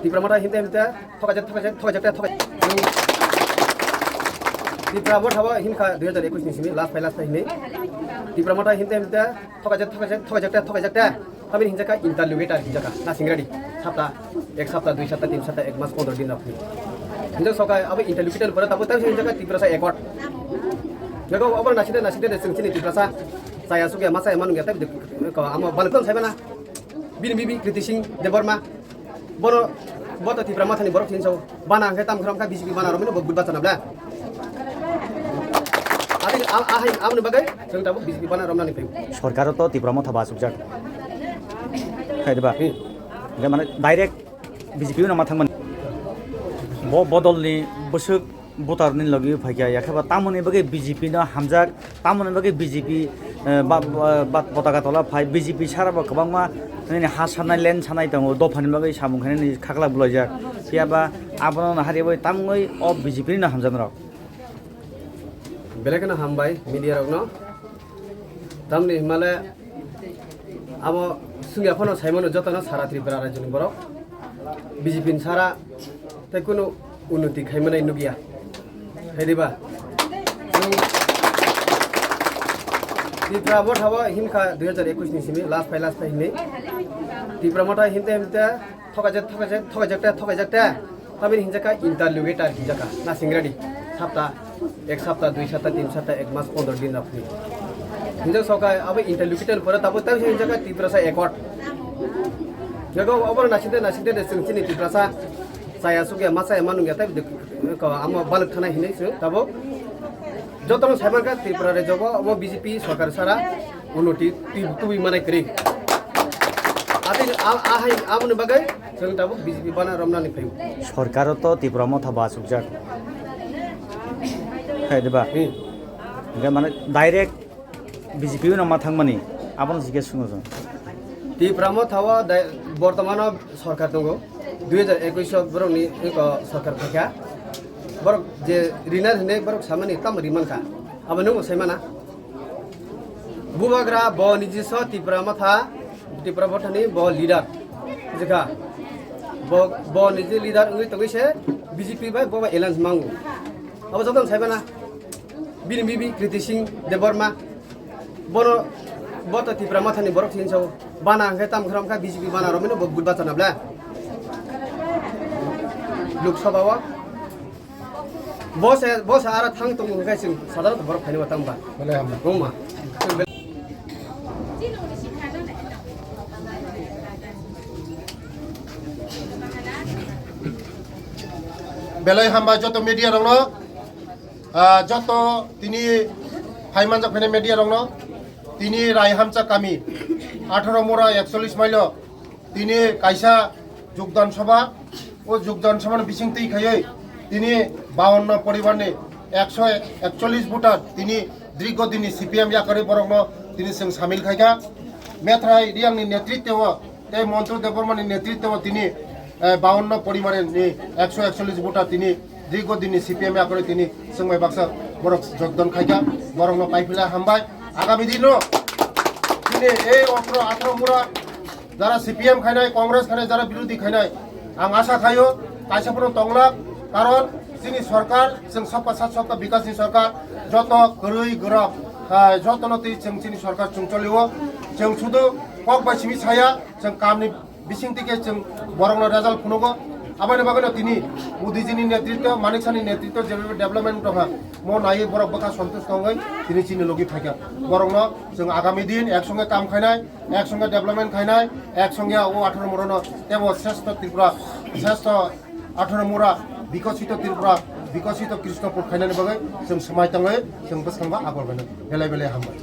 ত্রিপুরা মাথা হিমতে হিমতে থকাজাক ত্রিপুরা বড় হাওয়া হিমখা 2021 নিসিমি লাস্ট ফাই হিনে ত্রিপুরা মাথা হিমতে হিমতে থকাজাক তামিল হিনজাকা ইন্টারলিউগেটার হিনজাকা না সিংরাডি সপ্তাহ এক সপ্তাহ 2 সপ্তাহ 3 সপ্তাহ 1 মাস 15 দিন আপনি हिंजा सका अब इंटरल्यूकेटर पर तब तक हिंजा का तिब्रसा एकॉर्ड देखो अब नासिदे सिंचिनि तिब्रसा साया सुगे मासा एमान गया तब आम बालकन साइबना बिन कृतिसिंह देबरमा बरो बत तिब्रा माथानि बरफ थिनसौ बाना अंगे ताम खरमका बिसिबि बाना रमिनो बुदबा चनाब्ला आदि आहाय आमनो बागै जों ताबो बिसिबि बाना रमनानि फै सरकार तो तिब्रा माथा बासुकजाक खायदबा माने डाइरेक्ट बिजेपि ना माथांमोन बदलनि बोसोक भटारनि लगे फैया याखेबा तामनि बगे बीजेपी न हामजाक तामनि बगे बीजेपी पताका तला फाइ बीजेपी साराबा गोबांमा हा सानाय लेन सानाय दङ दफानि बगे सामुखानि खागला बुलायजाक याबा आबन हारिबै तामङै अ बीजेपी न हामजान र बेलेगना हामबाय मिडिया रगन तामनि हिमालय अब सुंगिया फनो साइमन जतन सारा त्रिपुरा राज्यनि बरक बीजेपी सारा তাই কোনো উন্নতি খাইমানাই নুগিয়া খাইদিবা ত্রিপুরা বড় হাওয়া হিমখা 2021 নিসিমি লাস্ট ফাই হিনে ত্রিপুরা মাথা হিমতে হিমতে থকাজাক তামিল হিনজাকা ইন্টারলিউগেটার হিনজাকা না সিংরাডি সপ্তাহ এক সপ্তাহ 2 সপ্তাহ 3 সপ্তাহ 1 মাস 15 দিন আপনি हिंजा सका अब इंटरल्यूकेटर पर तब तक हिंजाका तिब्रसा एकॉर्ड देखो अब नासिदे सिंचिनि तिब्रसा साया सुगे मासा एमान गया तब आम बालक थाना हिने तब जतन साइबानका त्रिपुरा रे जब अब बीजेपी सरकार सारा उन्नति तुबि मानाय करी आदि आहाय आमनो बागै जों तब बीजेपी बाना रमनानि फै सरकार तो त्रिपुरा माथा बासुकजाक खायदबा माने डाइरेक्ट बीजेपी ना माथांमनि आपन जिगे सुङो जों त्रिपुरा माथावा बर्तमान सरकार दङ 2021 बरकनि सरकार फैया बरक जे रिनार हिने बरक सामानि ताम रिमानखा अब नों साइमाना बुबाग्रा ब निजिस त्रिपुरा माथा त्रिपुरा बथानि ब लिडार जेखा ब निजि लिडार उइ तगैसे बीजेपी बाय ब एलायन्स मांगु अब जतन साइबाना बिन कृतिसिंह देबरमा बरो बत त्रिपुरा माथानि बरक थिनसौ बाना अंगे ताम खरमका बीजेपी बाना रमिनो बुदबा चनाब्ला लोकसभावा बस आरा थांग तंग गायसिं साधारण बरफ खाइनो तामबा बोले हम गोमा बेलाय हामबा जत मीडिया रंनो जत तिनी फाइमान जफेने मीडिया रंनो तिनी राय हामचा कामी 18 मोरा 41 माइल तिनी कायसा যোগদান সভা ও যোগদান সভার বিশিংতেই খাইয়ে তিনি 52 পরিবারনে 141 ভোটার তিনি দীর্ঘদিন সিপিএম ইয়াকারে বরং তিনি जों সামিল খাইগা মেথরাই রিয়াংনি নেতৃত্বে এই মন্ত্র দেববর্মানি নেতৃত্বে তিনি 52 পরিবারের 141 ভোটার তিনি দীর্ঘদিন সিপিএম ইয়াকারে তিনি जोंमाय बाक्सा বরং যোগদান খাইগা বরং পাইফিলা হামবাই আগামী দিনও তিনি এই 18 মোরা যারা সিপিএম খাইনাই কংগ্রেস খাইনাই যারা বিরোধী খাইনাই आं आशा खायो कायसाफोर तंला कारण जोंनि सरकार जों सबका साथ सबका विकासनि सरकार जत गोरै गोराब जतनति जोंनि सरकार चुंचलियो जों सुदु कक बासिमि साया जों कामनि बिसिंतिके जों बरंना रेजाल्ट फुनगो आबानि बागैनो तिनि उदिजिनि नेतृत्व मानिकसानि नेतृत्व जेबो डेभलपमेन्ट दहा म नायै बरक बका सन्तुष्ट दङै तिनि चिनि लगी फायका बरंना जों आगामी दिन एकसंगे काम खायनाय एकसंगे डेभलपमेन्ट खायनाय एकसंगे ओ 18 मोरनो तेबो श्रेष्ठ त्रिपुरा श्रेष्ठ 18 मोरा विकसित त्रिपुरा विकसित कृष्णपुर खायनानि बागै जों समायताङै जों बसखांबा आगर बेले बेले हामबाय।